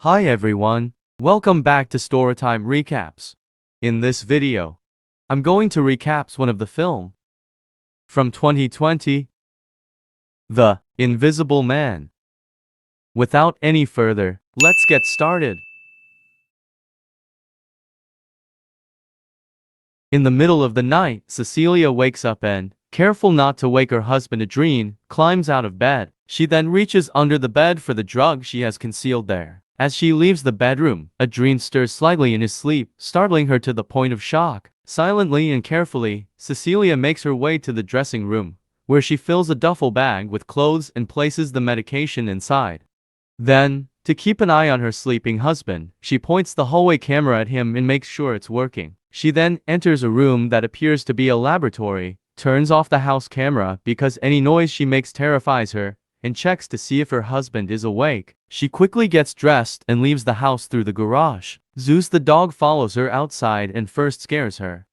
Hi everyone, welcome back to Storytime Recaps. In this video, I'm going to recap one of the film from 2020, The Invisible Man. Without any further, let's get started. In the middle of the night, Cecilia wakes up and, careful not to wake her husband Adrien, climbs out of bed. She then reaches under the bed for the drug she has concealed there. As she leaves the bedroom, Adrien stirs slightly in his sleep, startling her to the point of shock. Silently and carefully, Cecilia makes her way to the dressing room, where she fills a duffel bag with clothes and places the medication inside. Then, to keep an eye on her sleeping husband, she points the hallway camera at him and makes sure it's working. She then enters a room that appears to be a laboratory, turns off the house camera because any noise she makes terrifies her, and checks to see if her husband is awake. She quickly gets dressed and leaves the house through the garage. Zeus the dog follows her outside and first scares her.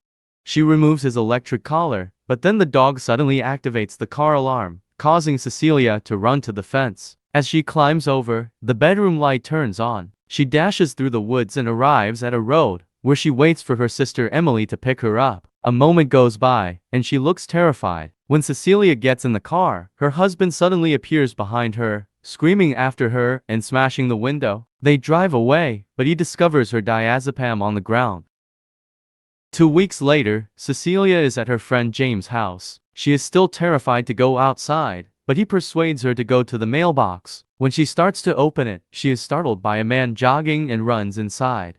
She removes his electric collar, but then the dog suddenly activates the car alarm, causing Cecilia to run to the fence. As she climbs over, the bedroom light turns on. She dashes through the woods and arrives at a road, where she waits for her sister Emily to pick her up. A moment goes by, and she looks terrified. When Cecilia gets in the car, her husband suddenly appears behind her, screaming after her and smashing the window. They drive away, but he discovers her diazepam on the ground. 2 weeks later, Cecilia is at her friend James' house. She is still terrified to go outside, but he persuades her to go to the mailbox. When she starts to open it, she is startled by a man jogging and runs inside.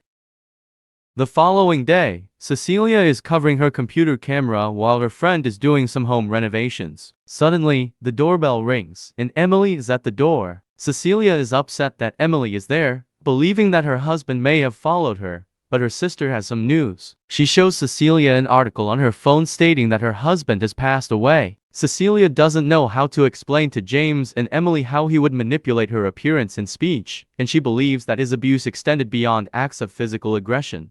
The following day, Cecilia is covering her computer camera while her friend is doing some home renovations. Suddenly, the doorbell rings, and Emily is at the door. Cecilia is upset that Emily is there, believing that her husband may have followed her, but her sister has some news. She shows Cecilia an article on her phone stating that her husband has passed away. Cecilia doesn't know how to explain to James and Emily how he would manipulate her appearance and speech, and she believes that his abuse extended beyond acts of physical aggression.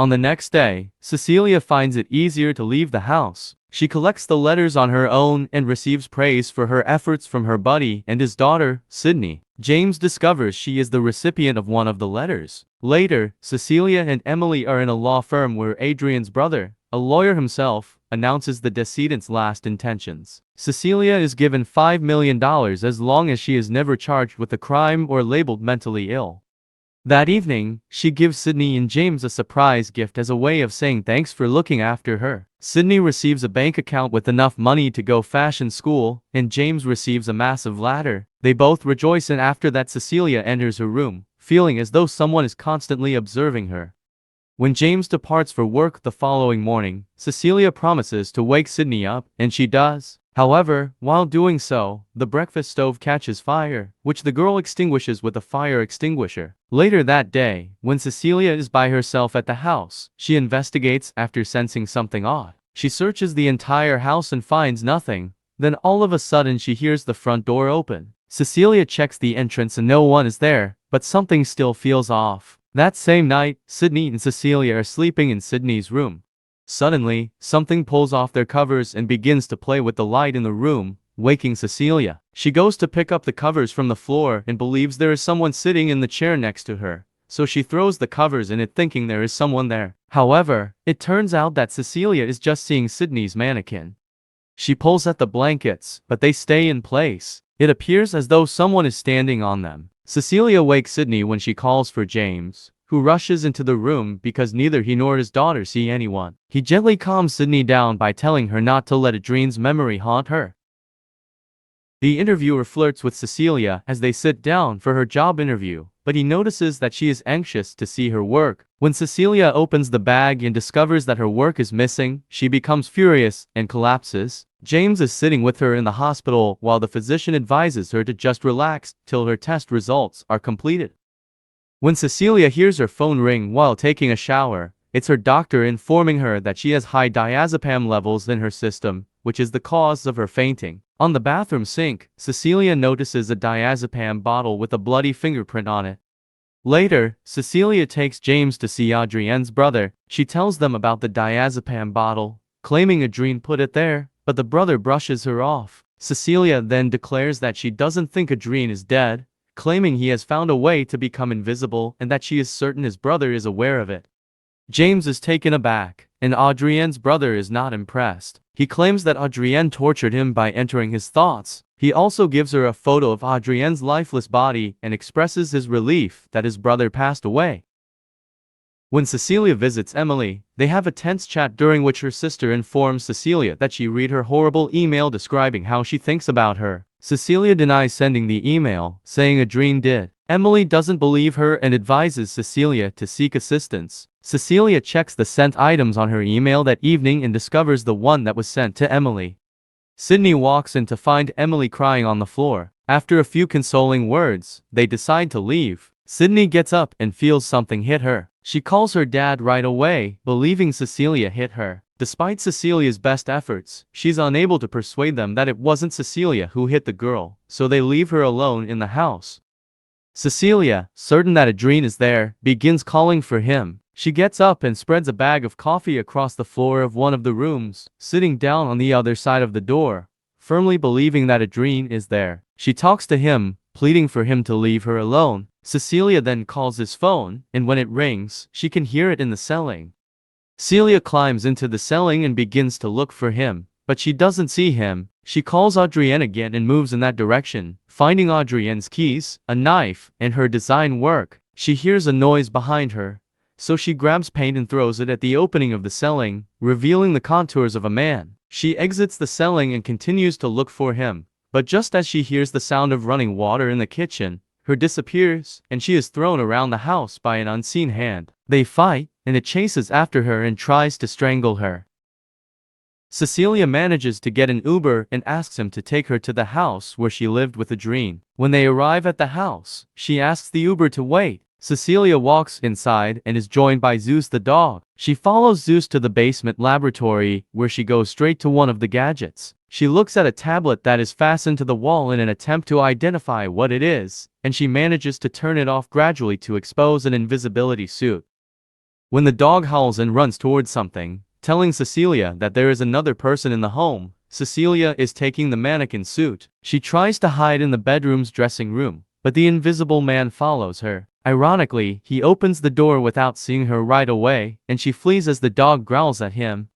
On the next day, Cecilia finds it easier to leave the house. She collects the letters on her own and receives praise for her efforts from her buddy and his daughter, Sydney. James discovers she is the recipient of one of the letters. Later, Cecilia and Emily are in a law firm where Adrien's brother, a lawyer himself, announces the decedent's last intentions. Cecilia is given $5 million as long as she is never charged with a crime or labeled mentally ill. That evening, she gives Sydney and James a surprise gift as a way of saying thanks for looking after her. Sydney receives a bank account with enough money to go fashion school, and James receives a massive ladder. They both rejoice, and after that Cecilia enters her room, feeling as though someone is constantly observing her. When James departs for work the following morning, Cecilia promises to wake Sydney up, and she does. However, while doing so, the breakfast stove catches fire, which the girl extinguishes with a fire extinguisher. Later that day, when Cecilia is by herself at the house, she investigates after sensing something odd. She searches the entire house and finds nothing. Then all of a sudden she hears the front door open. Cecilia checks the entrance and no one is there, but something still feels off. That same night, Sydney and Cecilia are sleeping in Sydney's room. Suddenly, something pulls off their covers and begins to play with the light in the room, waking Cecilia. She goes to pick up the covers from the floor and believes there is someone sitting in the chair next to her, so she throws the covers in it thinking there is someone there. However, it turns out that Cecilia is just seeing Sydney's mannequin. She pulls at the blankets, but they stay in place. It appears as though someone is standing on them. Cecilia wakes Sydney when she calls for James, who rushes into the room because neither he nor his daughter see anyone. He gently calms Sydney down by telling her not to let Adrien's memory haunt her. The interviewer flirts with Cecilia as they sit down for her job interview, but he notices that she is anxious to see her work. When Cecilia opens the bag and discovers that her work is missing, she becomes furious and collapses. James is sitting with her in the hospital while the physician advises her to just relax till her test results are completed. When Cecilia hears her phone ring while taking a shower, it's her doctor informing her that she has high diazepam levels in her system, which is the cause of her fainting. On the bathroom sink, Cecilia notices a diazepam bottle with a bloody fingerprint on it. Later, Cecilia takes James to see Adrien's brother. She tells them about the diazepam bottle, claiming Adrien put it there, but the brother brushes her off. Cecilia then declares that she doesn't think Adrien is dead, claiming he has found a way to become invisible and that she is certain his brother is aware of it. James is taken aback, and Adrienne's brother is not impressed. He claims that Adrienne tortured him by entering his thoughts. He also gives her a photo of Adrienne's lifeless body and expresses his relief that his brother passed away. When Cecilia visits Emily, they have a tense chat during which her sister informs Cecilia that she read her horrible email describing how she thinks about her. Cecilia denies sending the email, saying Adrienne did. Emily doesn't believe her and advises Cecilia to seek assistance. Cecilia checks the sent items on her email that evening and discovers the one that was sent to Emily. Sydney walks in to find Emily crying on the floor. After a few consoling words, they decide to leave. Sydney gets up and feels something hit her. She calls her dad right away, believing Cecilia hit her. Despite Cecilia's best efforts, she's unable to persuade them that it wasn't Cecilia who hit the girl, so they leave her alone in the house. Cecilia, certain that Adrienne is there, begins calling for him. She gets up and spreads a bag of coffee across the floor of one of the rooms, sitting down on the other side of the door, firmly believing that Adrienne is there. She talks to him, pleading for him to leave her alone. Cecilia then calls his phone, and when it rings, she can hear it in the ceiling. Celia climbs into the ceiling and begins to look for him, but she doesn't see him. She calls Adrienne again and moves in that direction, finding Adrienne's keys, a knife, and her design work. She hears a noise behind her, so she grabs paint and throws it at the opening of the ceiling, revealing the contours of a man. She exits the ceiling and continues to look for him, but just as she hears the sound of running water in the kitchen, her disappears, and she is thrown around the house by an unseen hand. They fight, and it chases after her and tries to strangle her. Cecilia manages to get an Uber and asks him to take her to the house where she lived with Adrienne. When they arrive at the house, she asks the Uber to wait. Cecilia walks inside and is joined by Zeus the dog. She follows Zeus to the basement laboratory, where she goes straight to one of the gadgets. She looks at a tablet that is fastened to the wall in an attempt to identify what it is, and she manages to turn it off gradually to expose an invisibility suit. When the dog howls and runs towards something, telling Cecilia that there is another person in the home, Cecilia is taking the mannequin suit. She tries to hide in the bedroom's dressing room, but the invisible man follows her. Ironically, he opens the door without seeing her right away, and she flees as the dog growls at him.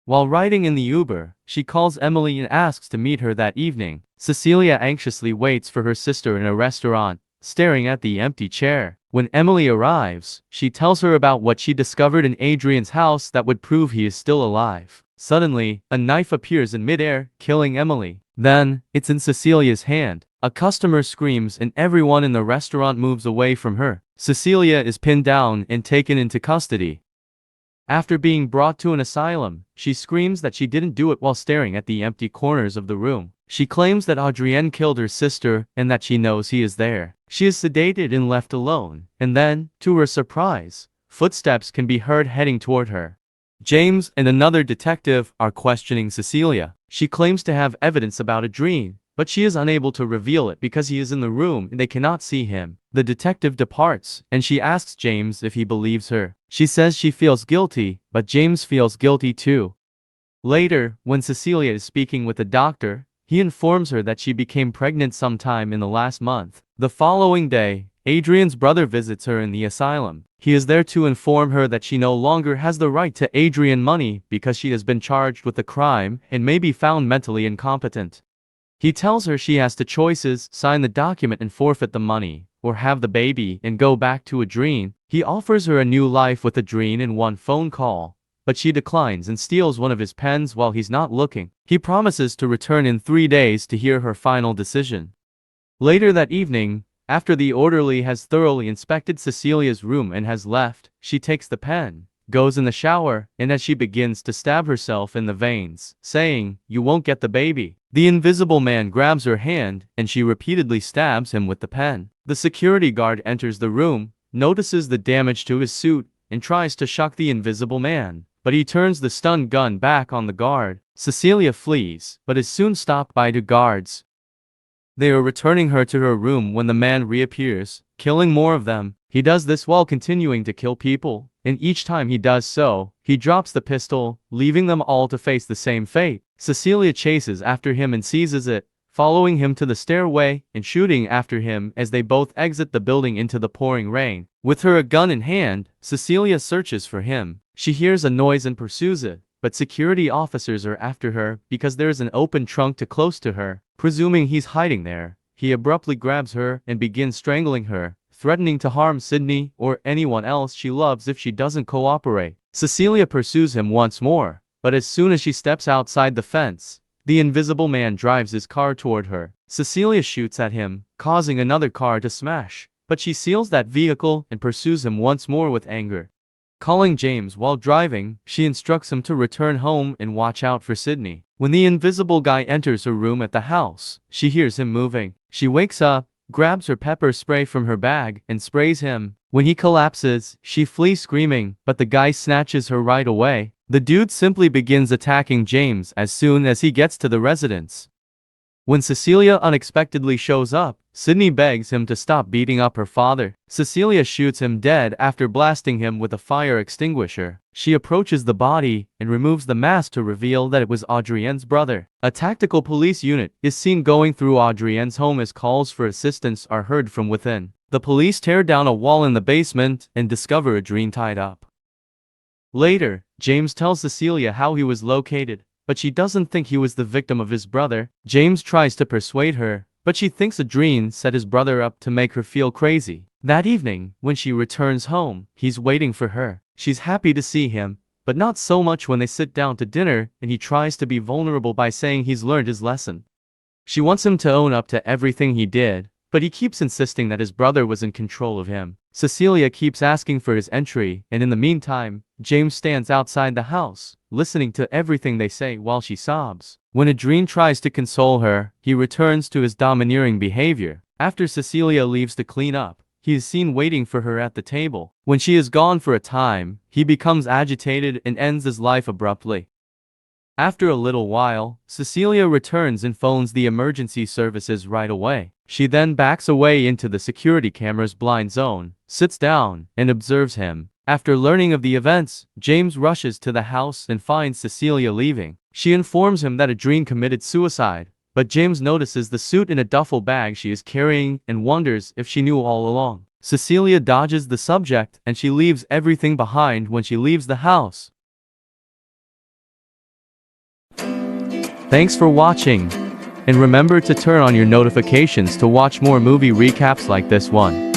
While riding in the Uber, she calls Emily and asks to meet her that evening. Cecilia anxiously waits for her sister in a restaurant, staring at the empty chair. When Emily arrives, she tells her about what she discovered in Adrienne's house that would prove he is still alive. Suddenly, a knife appears in midair, killing Emily. Then, it's in Cecilia's hand. A customer screams and everyone in the restaurant moves away from her. Cecilia is pinned down and taken into custody. After being brought to an asylum, she screams that she didn't do it while staring at the empty corners of the room. She claims that Adrienne killed her sister and that she knows he is there. She is sedated and left alone, and then, to her surprise, footsteps can be heard heading toward her. James and another detective are questioning Cecilia. She claims to have evidence about Adrienne, but she is unable to reveal it because he is in the room and they cannot see him. The detective departs, and she asks James if he believes her. She says she feels guilty, but James feels guilty too. Later, when Cecilia is speaking with the doctor, he informs her that she became pregnant sometime in the last month. The following day, Adrienne's brother visits her in the asylum. He is there to inform her that she no longer has the right to Adrienne money because she has been charged with a crime and may be found mentally incompetent. He tells her she has two choices: sign the document and forfeit the money, or have the baby and go back to Adrienne. He offers her a new life with Adrienne in one phone call, but she declines and steals one of his pens while he's not looking. He promises to return in 3 days to hear her final decision. Later that evening, after the orderly has thoroughly inspected Cecilia's room and has left, she takes the pen, goes in the shower, and as she begins to stab herself in the veins, saying, "You won't get the baby," the invisible man grabs her hand, and she repeatedly stabs him with the pen. The security guard enters the room, notices the damage to his suit, and tries to shock the invisible man, but he turns the stun gun back on the guard. Cecilia flees, but is soon stopped by two guards. They are returning her to her room when the man reappears, killing more of them. He does this while continuing to kill people, and each time he does so, he drops the pistol, leaving them all to face the same fate. Cecilia chases after him and seizes it, following him to the stairway and shooting after him as they both exit the building into the pouring rain. With her gun in hand, Cecilia searches for him. She hears a noise and pursues it, but security officers are after her because there is an open trunk too close to her. Presuming he's hiding there, he abruptly grabs her and begins strangling her, threatening to harm Sydney or anyone else she loves if she doesn't cooperate. Cecilia pursues him once more, but as soon as she steps outside the fence, the invisible man drives his car toward her. Cecilia shoots at him, causing another car to smash, but she seals that vehicle and pursues him once more with anger. Calling James while driving, she instructs him to return home and watch out for Sydney. When the invisible guy enters her room at the house, she hears him moving. She wakes up, grabs her pepper spray from her bag, and sprays him. When he collapses, she flees screaming, but the guy snatches her right away. The dude simply begins attacking James as soon as he gets to the residence. When Cecilia unexpectedly shows up, Sydney begs him to stop beating up her father. Cecilia shoots him dead after blasting him with a fire extinguisher. She approaches the body and removes the mask to reveal that it was Adrienne's brother. A tactical police unit is seen going through Adrienne's home as calls for assistance are heard from within. The police tear down a wall in the basement and discover Adrienne tied up. Later, James tells Cecilia how he was located, but she doesn't think he was the victim of his brother. James tries to persuade her, but she thinks Adrienne set his brother up to make her feel crazy. That evening, when she returns home, he's waiting for her. She's happy to see him, but not so much when they sit down to dinner and he tries to be vulnerable by saying he's learned his lesson. She wants him to own up to everything he did, but he keeps insisting that his brother was in control of him. Cecilia keeps asking for his entry, and in the meantime, James stands outside the house, listening to everything they say while she sobs. When Adrienne tries to console her, he returns to his domineering behavior. After Cecilia leaves to clean up, he is seen waiting for her at the table. When she is gone for a time, he becomes agitated and ends his life abruptly. After a little while, Cecilia returns and phones the emergency services right away. She then backs away into the security camera's blind zone, sits down, and observes him. After learning of the events, James rushes to the house and finds Cecilia leaving. She informs him that Adrienne committed suicide, but James notices the suit in a duffel bag she is carrying and wonders if she knew all along. Cecilia dodges the subject and she leaves everything behind when she leaves the house. Thanks for watching, and remember to turn on your notifications to watch more movie recaps like this one.